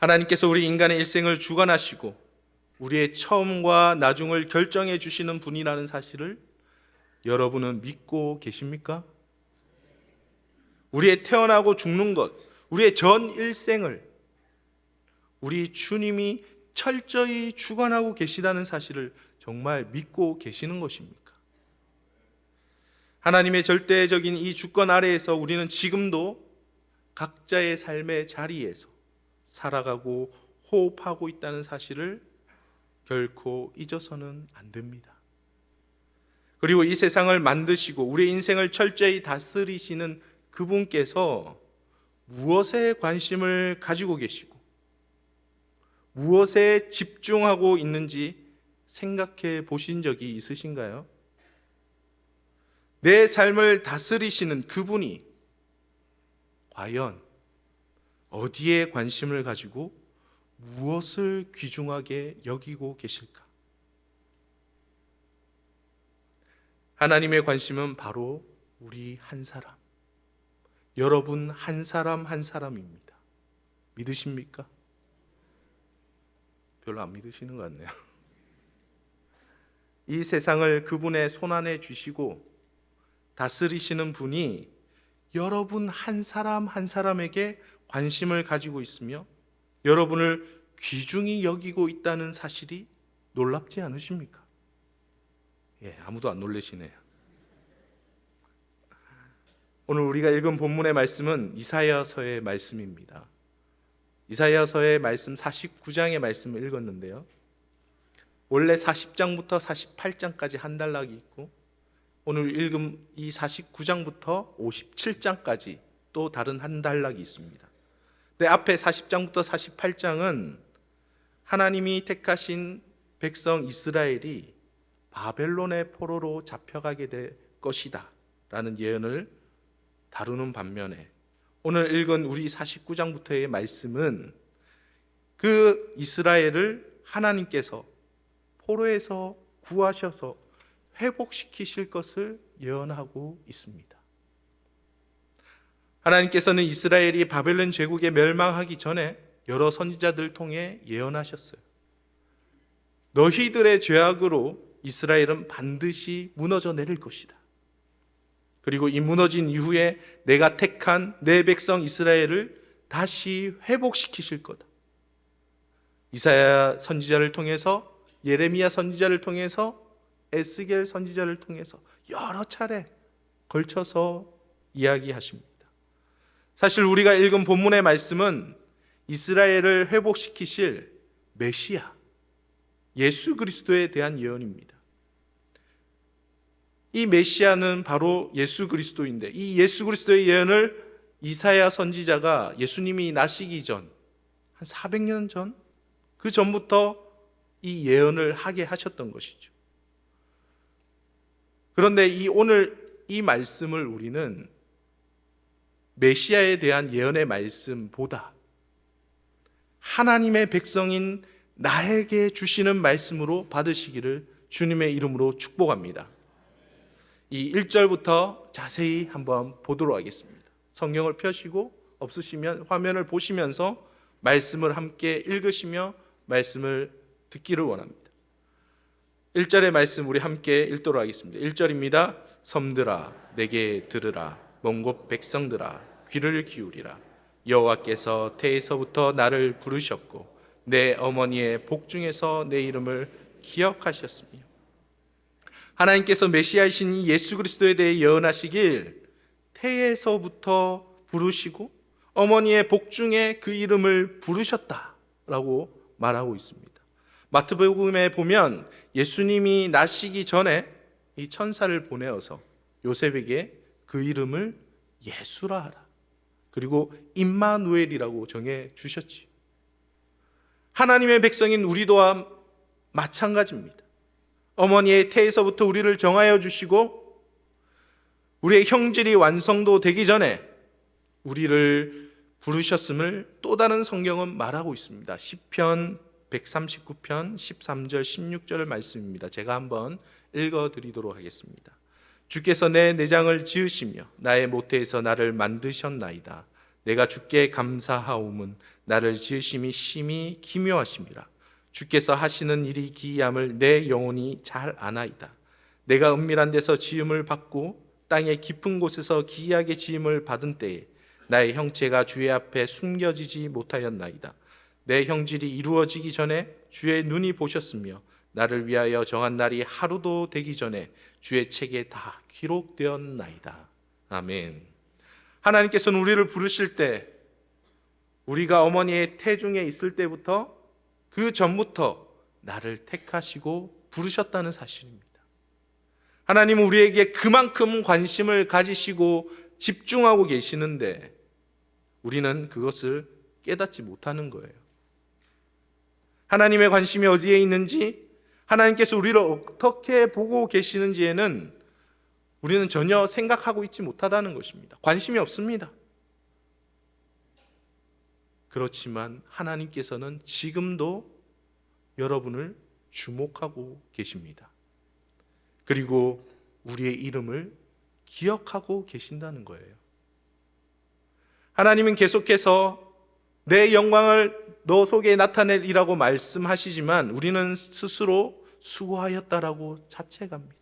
하나님께서 우리 인간의 일생을 주관하시고 우리의 처음과 나중을 결정해 주시는 분이라는 사실을 여러분은 믿고 계십니까? 우리의 태어나고 죽는 것, 우리의 전 일생을 우리 주님이 철저히 주관하고 계시다는 사실을 정말 믿고 계시는 것입니까? 하나님의 절대적인 이 주권 아래에서 우리는 지금도 각자의 삶의 자리에서 살아가고 호흡하고 있다는 사실을 결코 잊어서는 안 됩니다. 그리고 이 세상을 만드시고 우리 인생을 철저히 다스리시는 그분께서 무엇에 관심을 가지고 계시고 무엇에 집중하고 있는지 생각해 보신 적이 있으신가요? 내 삶을 다스리시는 그분이 과연 어디에 관심을 가지고 무엇을 귀중하게 여기고 계실까? 하나님의 관심은 바로 우리 한 사람, 여러분 한 사람 한 사람입니다. 믿으십니까? 별로 안 믿으시는 것 같네요. 이 세상을 그분의 손안에 주시고 다스리시는 분이 여러분 한 사람 한 사람에게 관심을 가지고 있으며 여러분을 귀중히 여기고 있다는 사실이 놀랍지 않으십니까? 아무도 안 놀라시네요. 오늘 우리가 읽은 본문의 말씀은 이사야서의 말씀입니다. 이사야서의 말씀 49장의 말씀을 읽었는데요. 원래 40장부터 48장까지 한 단락이 있고 오늘 읽은 이 49장부터 57장까지 또 다른 한 단락이 있습니다. 근데 앞에 40장부터 48장은 하나님이 택하신 백성 이스라엘이 바벨론의 포로로 잡혀가게 될 것이다 라는 예언을 다루는 반면에 오늘 읽은 우리 49장부터의 말씀은 그 이스라엘을 하나님께서 포로에서 구하셔서 회복시키실 것을 예언하고 있습니다. 하나님께서는 이스라엘이 바벨론 제국에 멸망하기 전에 여러 선지자들 통해 예언하셨어요. 너희들의 죄악으로 이스라엘은 반드시 무너져 내릴 것이다. 그리고 이 무너진 이후에 내가 택한 내 백성 이스라엘을 다시 회복시키실 거다. 이사야 선지자를 통해서, 예레미야 선지자를 통해서, 에스겔 선지자를 통해서 여러 차례 걸쳐서 이야기하십니다. 사실 우리가 읽은 본문의 말씀은 이스라엘을 회복시키실 메시아, 예수 그리스도에 대한 예언입니다. 이 메시아는 바로 예수 그리스도인데 이 예수 그리스도의 예언을 이사야 선지자가 예수님이 나시기 전, 한 400년 전, 그 전부터 이 예언을 하게 하셨던 것이죠. 그런데 오늘 이 말씀을 우리는 메시아에 대한 예언의 말씀보다 하나님의 백성인 나에게 주시는 말씀으로 받으시기를 주님의 이름으로 축복합니다. 이 1절부터 자세히 한번 보도록 하겠습니다. 성경을 펴시고 없으시면 화면을 보시면서 말씀을 함께 읽으시며 말씀을 듣기를 원합니다. 1절의 말씀 우리 함께 읽도록 하겠습니다. 1절입니다. 섬들아 내게 들으라. 먼 곳 백성들아 귀를 기울이라. 여호와께서 태에서부터 나를 부르셨고 내 어머니의 복중에서 내 이름을 기억하셨으며 하나님께서 메시아이신 이 예수 그리스도에 대해 예언하시길 태에서부터 부르시고 어머니의 복중에 그 이름을 부르셨다라고 말하고 있습니다. 마태복음에 보면 예수님이 나시기 전에 이 천사를 보내어서 요셉에게 그 이름을 예수라 하라. 그리고 임마누엘이라고 정해 주셨지. 하나님의 백성인 우리도와 마찬가지입니다. 어머니의 태에서부터 우리를 정하여 주시고 우리의 형질이 완성도 되기 전에 우리를 부르셨음을 또 다른 성경은 말하고 있습니다. 시편 139편 13절 16절 말씀입니다. 제가 한번 읽어드리도록 하겠습니다. 주께서 내 내장을 지으시며 나의 모태에서 나를 만드셨나이다. 내가 주께 감사하옴은 나를 지으심이 심히 기묘하심이라. 주께서 하시는 일이 기이함을 내 영혼이 잘 아나이다. 내가 은밀한 데서 지음을 받고 땅의 깊은 곳에서 기이하게 지음을 받은 때에 나의 형체가 주의 앞에 숨겨지지 못하였나이다. 내 형질이 이루어지기 전에 주의 눈이 보셨으며 나를 위하여 정한 날이 하루도 되기 전에 주의 책에 다 기록되었나이다. 아멘. 하나님께서는 우리를 부르실 때 우리가 어머니의 태중에 있을 때부터 그 전부터 나를 택하시고 부르셨다는 사실입니다. 하나님은 우리에게 그만큼 관심을 가지시고 집중하고 계시는데 우리는 그것을 깨닫지 못하는 거예요. 하나님의 관심이 어디에 있는지, 하나님께서 우리를 어떻게 보고 계시는지에는 우리는 전혀 생각하고 있지 못하다는 것입니다. 관심이 없습니다. 그렇지만 하나님께서는 지금도 여러분을 주목하고 계십니다. 그리고 우리의 이름을 기억하고 계신다는 거예요. 하나님은 계속해서 내 영광을 너 속에 나타내리라고 말씀하시지만 우리는 스스로 수고하였다라고 자책합니다.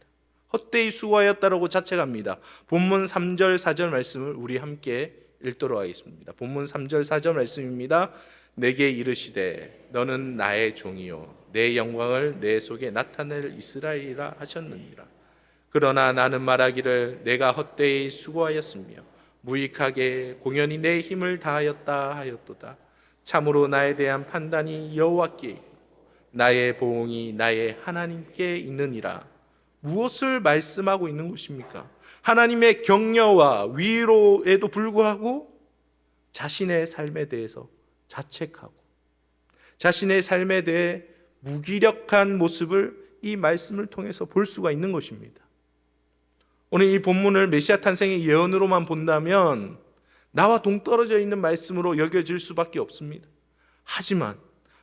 헛되이 수고하였다라고 자책합니다. 본문 3절 4절 말씀을 우리 함께 읽도록 하겠습니다. 본문 3절 4절 말씀입니다. 내게 이르시되 너는 나의 종이요 내 영광을 내 속에 나타낼 이스라엘이라 하셨느니라. 그러나 나는 말하기를 내가 헛되이 수고하였으며 무익하게 공연히 내 힘을 다하였다 하였도다. 참으로 나에 대한 판단이 여호와께 있고 나의 보응이 나의 하나님께 있느니라. 무엇을 말씀하고 있는 것입니까? 하나님의 격려와 위로에도 불구하고 자신의 삶에 대해서 자책하고 자신의 삶에 대해 무기력한 모습을 이 말씀을 통해서 볼 수가 있는 것입니다. 오늘 이 본문을 메시아 탄생의 예언으로만 본다면 나와 동떨어져 있는 말씀으로 여겨질 수밖에 없습니다. 하지만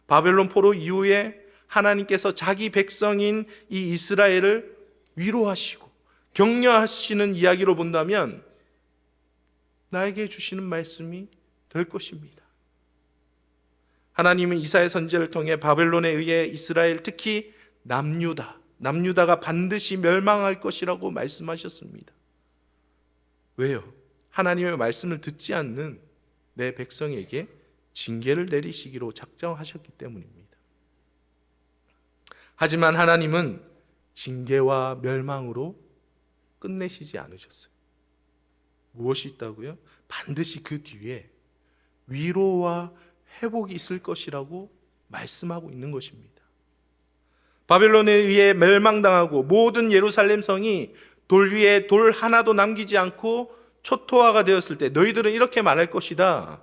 바벨론 포로 이후에 하나님께서 자기 백성인 이 이스라엘을 위로하시고 격려하시는 이야기로 본다면 나에게 주시는 말씀이 될 것입니다. 하나님은 이사야 선지자를 통해 바벨론에 의해 이스라엘, 특히 남유다가 반드시 멸망할 것이라고 말씀하셨습니다. 왜요? 하나님의 말씀을 듣지 않는 내 백성에게 징계를 내리시기로 작정하셨기 때문입니다. 하지만 하나님은 징계와 멸망으로 끝내시지 않으셨어요. 무엇이 있다고요? 반드시 그 뒤에 위로와 회복이 있을 것이라고 말씀하고 있는 것입니다. 바벨론에 의해 멸망당하고 모든 예루살렘 성이 돌 위에 돌 하나도 남기지 않고 초토화가 되었을 때 너희들은 이렇게 말할 것이다.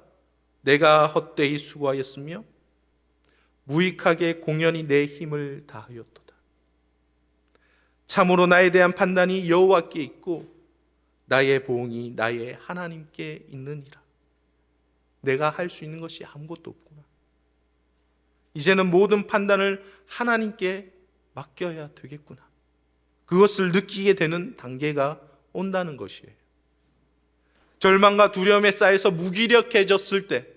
내가 헛되이 수고하였으며 무익하게 공연히 내 힘을 다하였도다. 참으로 나에 대한 판단이 여호와께 있고 나의 보응이 나의 하나님께 있느니라. 내가 할 수 있는 것이 아무것도 없구나. 이제는 모든 판단을 하나님께 맡겨야 되겠구나. 그것을 느끼게 되는 단계가 온다는 것이에요. 절망과 두려움에 쌓여서 무기력해졌을 때,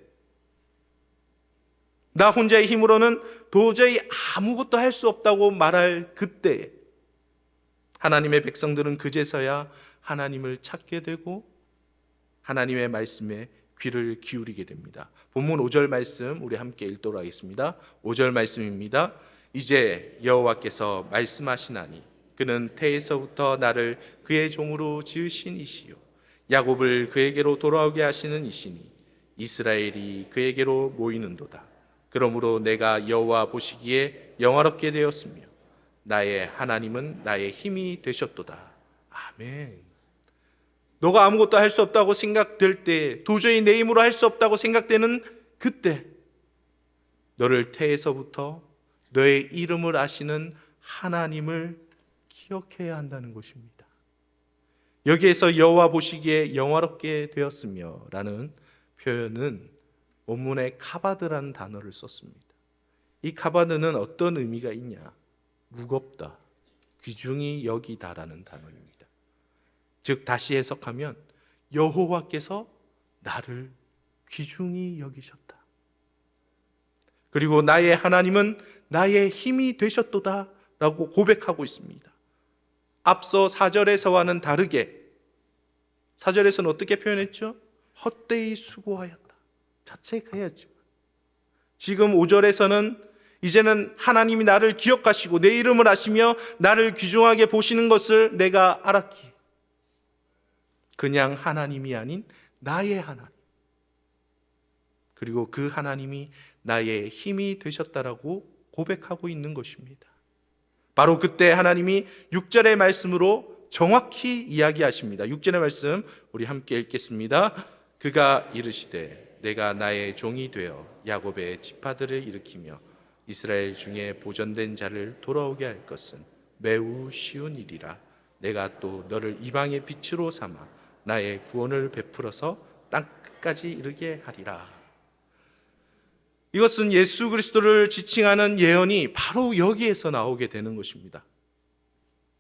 나 혼자의 힘으로는 도저히 아무것도 할 수 없다고 말할 그때에 하나님의 백성들은 그제서야 하나님을 찾게 되고 하나님의 말씀에 귀를 기울이게 됩니다. 본문 5절 말씀 우리 함께 읽도록 하겠습니다. 5절 말씀입니다. 이제 여호와께서 말씀하시나니 그는 태에서부터 나를 그의 종으로 지으신 이시요 야곱을 그에게로 돌아오게 하시는 이시니 이스라엘이 그에게로 모이는도다. 그러므로 내가 여호와 보시기에 영화롭게 되었으며 나의 하나님은 나의 힘이 되셨도다. 아멘. 너가 아무것도 할 수 없다고 생각될 때, 도저히 내 힘으로 할 수 없다고 생각되는 그때 너를 태에서부터 너의 이름을 아시는 하나님을 기억해야 한다는 것입니다. 여기에서 여호와 보시기에 영화롭게 되었으며 라는 표현은 원문에 카바드라는 단어를 썼습니다. 이 카바드는 어떤 의미가 있냐? 무겁다, 귀중히 여기다라는 단어입니다. 즉 다시 해석하면 여호와께서 나를 귀중히 여기셨다. 그리고 나의 하나님은 나의 힘이 되셨도다 라고 고백하고 있습니다. 앞서 4절에서와는 다르게 4절에서는 어떻게 표현했죠? 헛되이 수고하였다. 자책해야죠. 지금 5절에서는 이제는 하나님이 나를 기억하시고 내 이름을 아시며 나를 귀중하게 보시는 것을 내가 알았기에 그냥 하나님이 아닌 나의 하나님, 그리고 그 하나님이 나의 힘이 되셨다라고 고백하고 있는 것입니다. 바로 그때 하나님이 6절의 말씀으로 정확히 이야기하십니다. 6절의 말씀 우리 함께 읽겠습니다. 그가 이르시되 내가 나의 종이 되어 야곱의 지파들을 일으키며 이스라엘 중에 보존된 자를 돌아오게 할 것은 매우 쉬운 일이라. 내가 또 너를 이방의 빛으로 삼아 나의 구원을 베풀어서 땅 끝까지 이르게 하리라. 이것은 예수 그리스도를 지칭하는 예언이 바로 여기에서 나오게 되는 것입니다.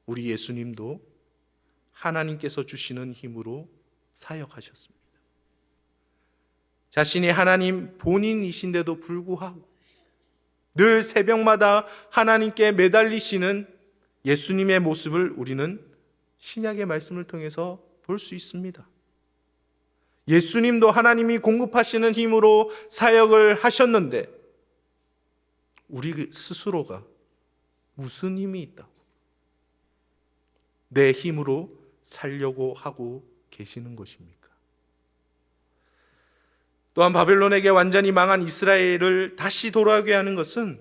우리 예수님도 하나님께서 주시는 힘으로 사역하셨습니다. 자신이 하나님 본인이신데도 불구하고 늘 새벽마다 하나님께 매달리시는 예수님의 모습을 우리는 신약의 말씀을 통해서 볼 수 있습니다. 예수님도 하나님이 공급하시는 힘으로 사역을 하셨는데 우리 스스로가 무슨 힘이 있다고 내 힘으로 살려고 하고 계시는 것입니까? 또한 바벨론에게 완전히 망한 이스라엘을 다시 돌아오게 하는 것은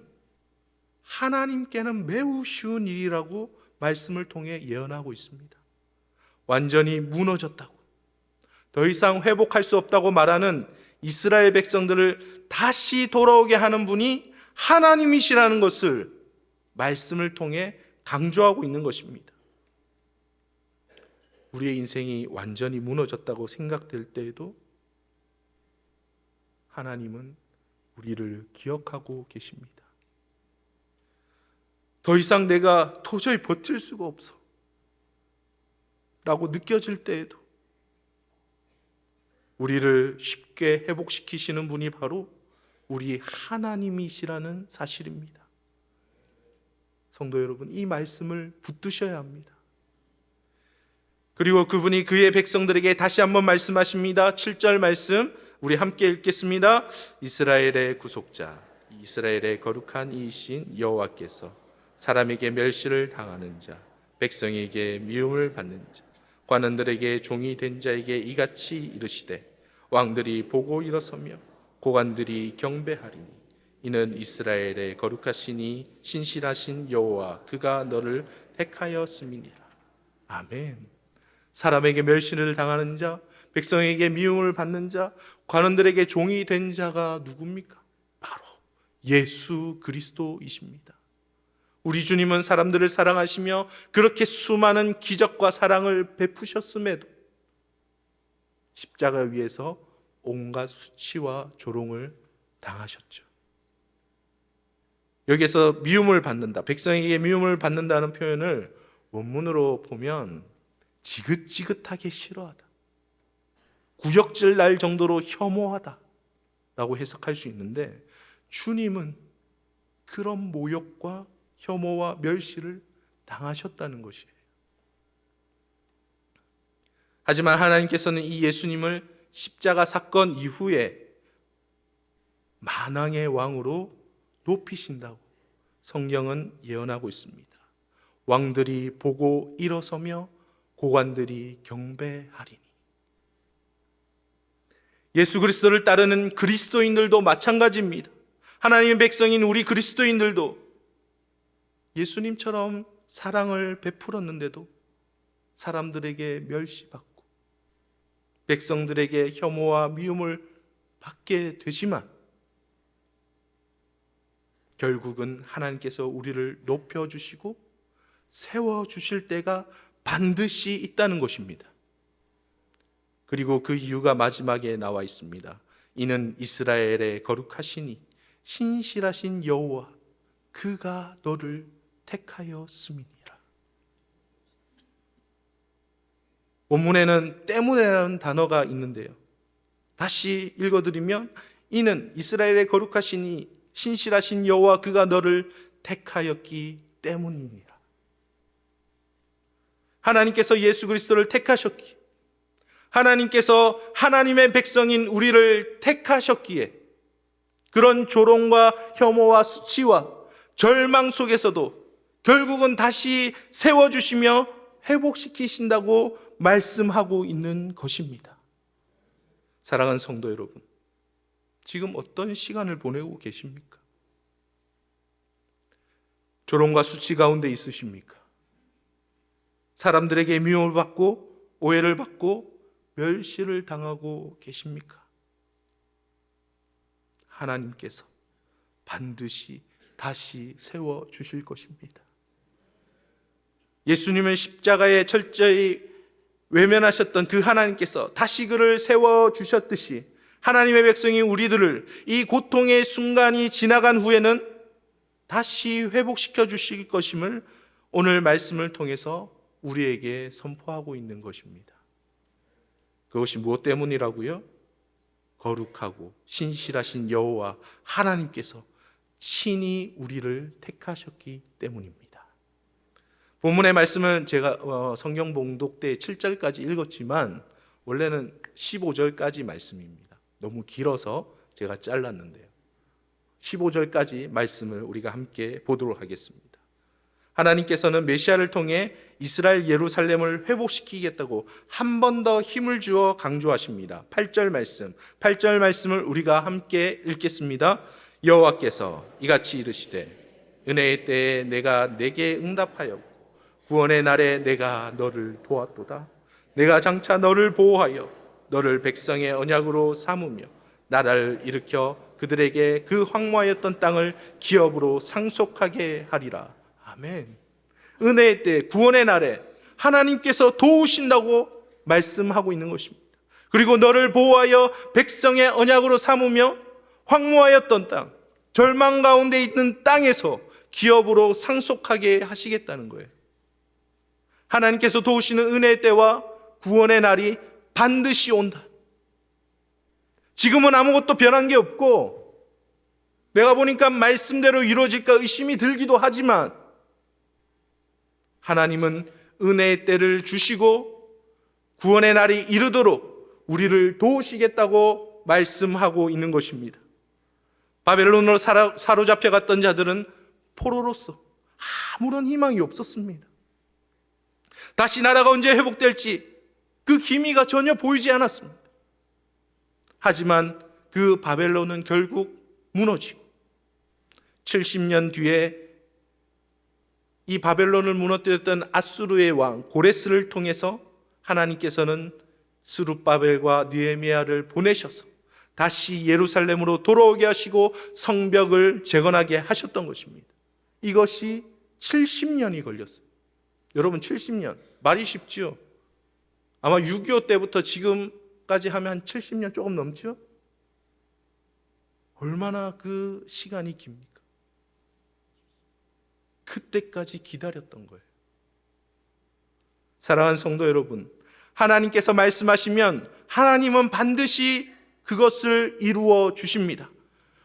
하나님께는 매우 쉬운 일이라고 말씀을 통해 예언하고 있습니다. 완전히 무너졌다고, 더 이상 회복할 수 없다고 말하는 이스라엘 백성들을 다시 돌아오게 하는 분이 하나님이시라는 것을 말씀을 통해 강조하고 있는 것입니다. 우리의 인생이 완전히 무너졌다고 생각될 때에도 하나님은 우리를 기억하고 계십니다. 더 이상 내가 도저히 버틸 수가 없어 라고 느껴질 때에도 우리를 쉽게 회복시키시는 분이 바로 우리 하나님이시라는 사실입니다. 성도 여러분, 이 말씀을 붙드셔야 합니다. 그리고 그분이 그의 백성들에게 다시 한번 말씀하십니다. 7절 말씀 우리 함께 읽겠습니다. 이스라엘의 구속자, 이스라엘의 거룩한 이이신 여호와께서 사람에게 멸시를 당하는 자, 백성에게 미움을 받는 자, 관원들에게 종이 된 자에게 이같이 이르시되 왕들이 보고 일어서며 고관들이 경배하리니 이는 이스라엘의 거룩하시니 신실하신 여호와 그가 너를 택하였음이니라. 아멘. 사람에게 멸시를 당하는 자, 백성에게 미움을 받는 자, 관원들에게 종이 된 자가 누굽니까? 바로 예수 그리스도이십니다. 우리 주님은 사람들을 사랑하시며 그렇게 수많은 기적과 사랑을 베푸셨음에도 십자가 위에서 온갖 수치와 조롱을 당하셨죠. 여기에서 미움을 받는다, 백성에게 미움을 받는다는 표현을 원문으로 보면 지긋지긋하게 싫어하다, 구역질 날 정도로 혐오하다 라고 해석할 수 있는데, 주님은 그런 모욕과 혐오와 멸시를 당하셨다는 것이에요. 하지만 하나님께서는 이 예수님을 십자가 사건 이후에 만왕의 왕으로 높이신다고 성경은 예언하고 있습니다. 왕들이 보고 일어서며 고관들이 경배하리니. 예수 그리스도를 따르는 그리스도인들도 마찬가지입니다. 하나님의 백성인 우리 그리스도인들도 예수님처럼 사랑을 베풀었는데도 사람들에게 멸시받고 백성들에게 혐오와 미움을 받게 되지만 결국은 하나님께서 우리를 높여주시고 세워주실 때가 반드시 있다는 것입니다. 그리고 그 이유가 마지막에 나와 있습니다. 이는 이스라엘의 거룩하시니 신실하신 여호와 그가 너를 택하였음이니라. 원문에는 때문에라는 단어가 있는데요, 다시 읽어드리면 이는 이스라엘의 거룩하시니 신실하신 여호와 그가 너를 택하였기 때문이니라. 하나님께서 예수 그리스도를 택하셨기에, 하나님께서 하나님의 백성인 우리를 택하셨기에 그런 조롱과 혐오와 수치와 절망 속에서도 결국은 다시 세워주시며 회복시키신다고 말씀하고 있는 것입니다. 사랑하는 성도 여러분, 지금 어떤 시간을 보내고 계십니까? 조롱과 수치 가운데 있으십니까? 사람들에게 미움을 받고 오해를 받고 멸시를 당하고 계십니까? 하나님께서 반드시 다시 세워주실 것입니다. 예수님을 십자가에 철저히 외면하셨던 그 하나님께서 다시 그를 세워주셨듯이 하나님의 백성인 우리들을 이 고통의 순간이 지나간 후에는 다시 회복시켜 주실 것임을 오늘 말씀을 통해서 우리에게 선포하고 있는 것입니다. 그것이 무엇 때문이라고요? 거룩하고 신실하신 여호와 하나님께서 친히 우리를 택하셨기 때문입니다. 본문의 말씀은 제가 성경 봉독 때 7절까지 읽었지만 원래는 15절까지 말씀입니다. 너무 길어서 제가 잘랐는데요. 15절까지 말씀을 우리가 함께 보도록 하겠습니다. 하나님께서는 메시아를 통해 이스라엘 예루살렘을 회복시키겠다고 한 번 더 힘을 주어 강조하십니다. 8절 말씀을 우리가 함께 읽겠습니다. 여호와께서 이같이 이르시되 은혜의 때에 내가 내게 응답하여 구원의 날에 내가 너를 도왔도다. 내가 장차 너를 보호하여 너를 백성의 언약으로 삼으며 나라를 일으켜 그들에게 그 황무하였던 땅을 기업으로 상속하게 하리라. 아멘. 은혜의 때, 구원의 날에 하나님께서 도우신다고 말씀하고 있는 것입니다. 그리고 너를 보호하여 백성의 언약으로 삼으며 황무하였던 땅, 절망 가운데 있는 땅에서 기업으로 상속하게 하시겠다는 거예요. 하나님께서 도우시는 은혜의 때와 구원의 날이 반드시 온다. 지금은 아무것도 변한 게 없고 내가 보니까 말씀대로 이루어질까 의심이 들기도 하지만 하나님은 은혜의 때를 주시고 구원의 날이 이르도록 우리를 도우시겠다고 말씀하고 있는 것입니다. 바벨론으로 사로잡혀 갔던 자들은 포로로서 아무런 희망이 없었습니다. 다시 나라가 언제 회복될지 그 기미가 전혀 보이지 않았습니다. 하지만 그 바벨론은 결국 무너지고 70년 뒤에 이 바벨론을 무너뜨렸던 아수르의 왕 고레스를 통해서 하나님께서는 스룹바벨과 느헤미야를 보내셔서 다시 예루살렘으로 돌아오게 하시고 성벽을 재건하게 하셨던 것입니다. 이것이 70년이 걸렸어요. 여러분 70년 말이 쉽지요? 아마 6.25 때부터 지금까지 하면 한 70년 조금 넘죠? 얼마나 그 시간이 깁니까? 그때까지 기다렸던 거예요. 사랑하는 성도 여러분, 하나님께서 말씀하시면 하나님은 반드시 그것을 이루어 주십니다.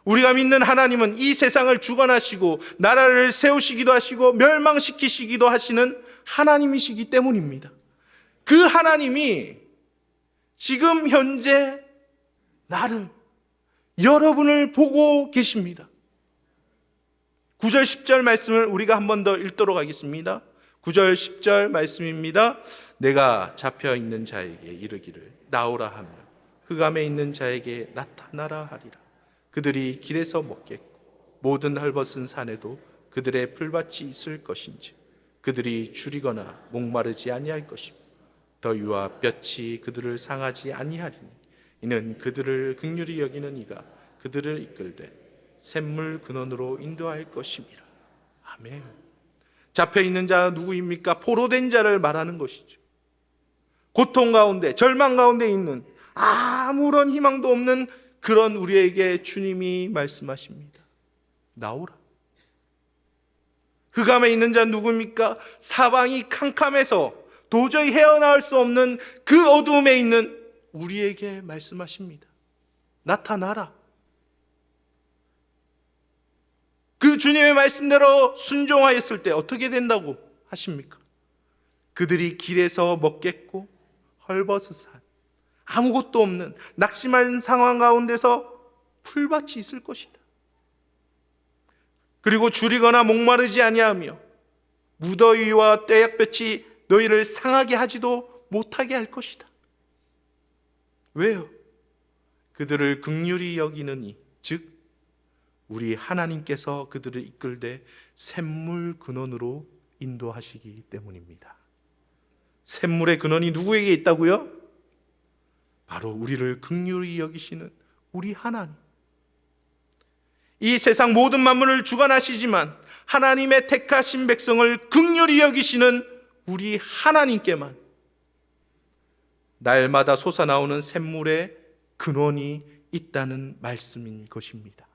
우리가 믿는 하나님은 이 세상을 주관하시고 나라를 세우시기도 하시고 멸망시키시기도 하시는 하나님이시기 때문입니다. 그 하나님이 지금 현재 나를, 여러분을 보고 계십니다. 9절 10절 말씀을 우리가 한 번 더 읽도록 하겠습니다. 9절 10절 말씀입니다. 내가 잡혀있는 자에게 이르기를 나오라 하며 흑암에 있는 자에게 나타나라 하리라. 그들이 길에서 먹겠고 모든 헐벗은 산에도 그들의 풀밭이 있을 것인지 그들이 줄이거나 목마르지 아니할 것이며 더위와 볕이 그들을 상하지 아니하리니 이는 그들을 긍휼히 여기는 이가 그들을 이끌되 샘물 근원으로 인도할 것임이라. 아멘. 잡혀있는 자 누구입니까? 포로된 자를 말하는 것이죠. 고통 가운데 절망 가운데 있는 아무런 희망도 없는 그런 우리에게 주님이 말씀하십니다. 나오라. 흑암에 있는 자 누구입니까? 사방이 캄캄해서 도저히 헤어나올 수 없는 그 어두움에 있는 우리에게 말씀하십니다. 나타나라. 그 주님의 말씀대로 순종하였을 때 어떻게 된다고 하십니까? 그들이 길에서 먹겠고 헐벗은 산, 아무것도 없는 낙심한 상황 가운데서 풀밭이 있을 것이다. 그리고 줄이거나 목마르지 아니하며 무더위와 떼약볕이 너희를 상하게 하지도 못하게 할 것이다. 왜요? 그들을 긍휼히 여기느니, 즉 우리 하나님께서 그들을 이끌되 샘물 근원으로 인도하시기 때문입니다. 샘물의 근원이 누구에게 있다고요? 바로 우리를 긍휼히 여기시는 우리 하나님. 이 세상 모든 만물을 주관하시지만 하나님의 택하신 백성을 긍휼히 여기시는 우리 하나님께만 날마다 솟아나오는 샘물의 근원이 있다는 말씀인 것입니다.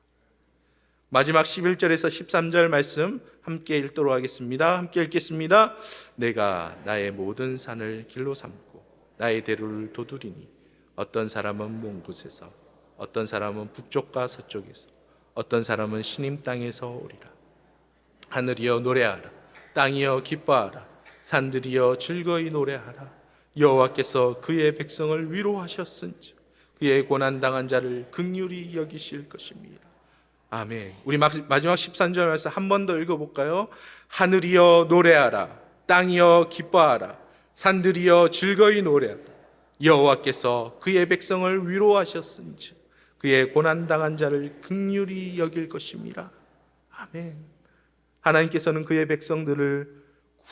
마지막 11절에서 13절 말씀 함께 읽도록 하겠습니다. 함께 읽겠습니다. 내가 나의 모든 산을 길로 삼고 나의 대로를 도두리니 어떤 사람은 먼 곳에서, 어떤 사람은 북쪽과 서쪽에서, 어떤 사람은 시님 땅에서 오리라. 하늘이여 노래하라, 땅이여 기뻐하라, 산들이여 즐거이 노래하라. 여호와께서 그의 백성을 위로하셨은즉 그의 고난당한 자를 긍휼히 여기실 것입니다. 아멘. 우리 마지막 13절 말씀 한 번 더 읽어볼까요? 하늘이여 노래하라, 땅이여 기뻐하라, 산들이여 즐거이 노래하라. 여호와께서 그의 백성을 위로하셨은즉 그의 고난당한 자를 긍휼히 여길 것입니다. 아멘. 하나님께서는 그의 백성들을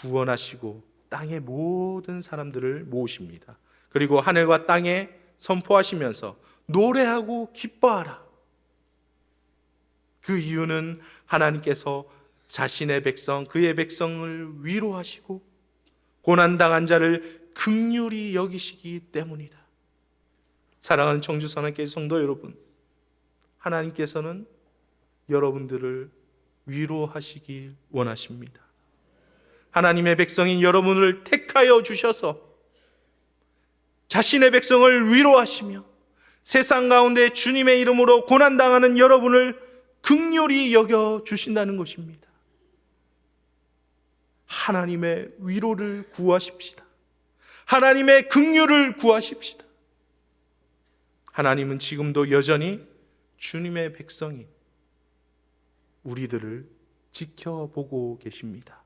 구원하시고 땅의 모든 사람들을 모으십니다. 그리고 하늘과 땅에 선포하시면서 노래하고 기뻐하라. 그 이유는 하나님께서 자신의 백성, 그의 백성을 위로하시고 고난당한 자를 긍휼히 여기시기 때문이다. 사랑하는 청주선악교회 성도 여러분, 하나님께서는 여러분들을 위로하시길 원하십니다. 하나님의 백성인 여러분을 택하여 주셔서 자신의 백성을 위로하시며 세상 가운데 주님의 이름으로 고난당하는 여러분을 긍휼히 여겨 주신다는 것입니다. 하나님의 위로를 구하십시다. 하나님의 긍휼을 구하십시다. 하나님은 지금도 여전히 주님의 백성인 우리들을 지켜보고 계십니다.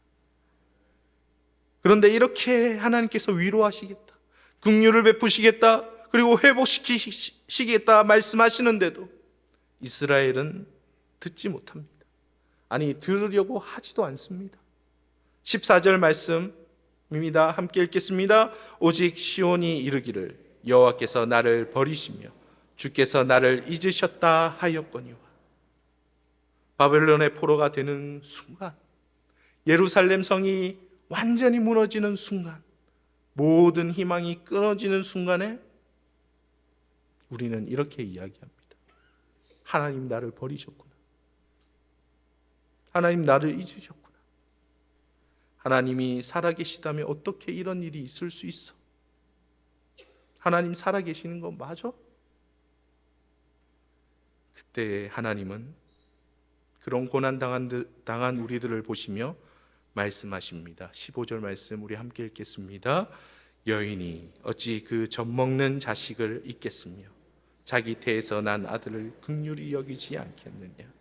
그런데 이렇게 하나님께서 위로하시겠다, 긍휼을 베푸시겠다, 그리고 회복시키시겠다 말씀하시는데도 이스라엘은 듣지 못합니다. 아니, 들으려고 하지도 않습니다. 14절 말씀입니다. 함께 읽겠습니다. 오직 시온이 이르기를 여호와께서 나를 버리시며 주께서 나를 잊으셨다 하였거니와. 바벨론의 포로가 되는 순간, 예루살렘 성이 완전히 무너지는 순간, 모든 희망이 끊어지는 순간에 우리는 이렇게 이야기합니다. 하나님 나를 버리셨구나. 하나님 나를 잊으셨구나. 하나님이 살아계시다면 어떻게 이런 일이 있을 수 있어? 하나님 살아계시는 거 맞아? 그때 하나님은 그런 고난당한 우리들을 보시며 말씀하십니다. 15절 말씀 우리 함께 읽겠습니다. 여인이 어찌 그 젖먹는 자식을 잊겠으며 자기 태에서 난 아들을 긍휼히 여기지 않겠느냐.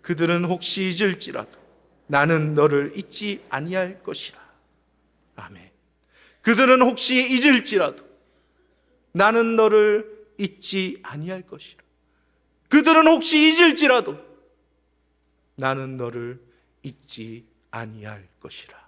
그들은 혹시 잊을지라도 나는 너를 잊지 아니할 것이라. 아멘. 그들은 혹시 잊을지라도 나는 너를 잊지 아니할 것이라. 그들은 혹시 잊을지라도 나는 너를 잊지 아니할 것이라.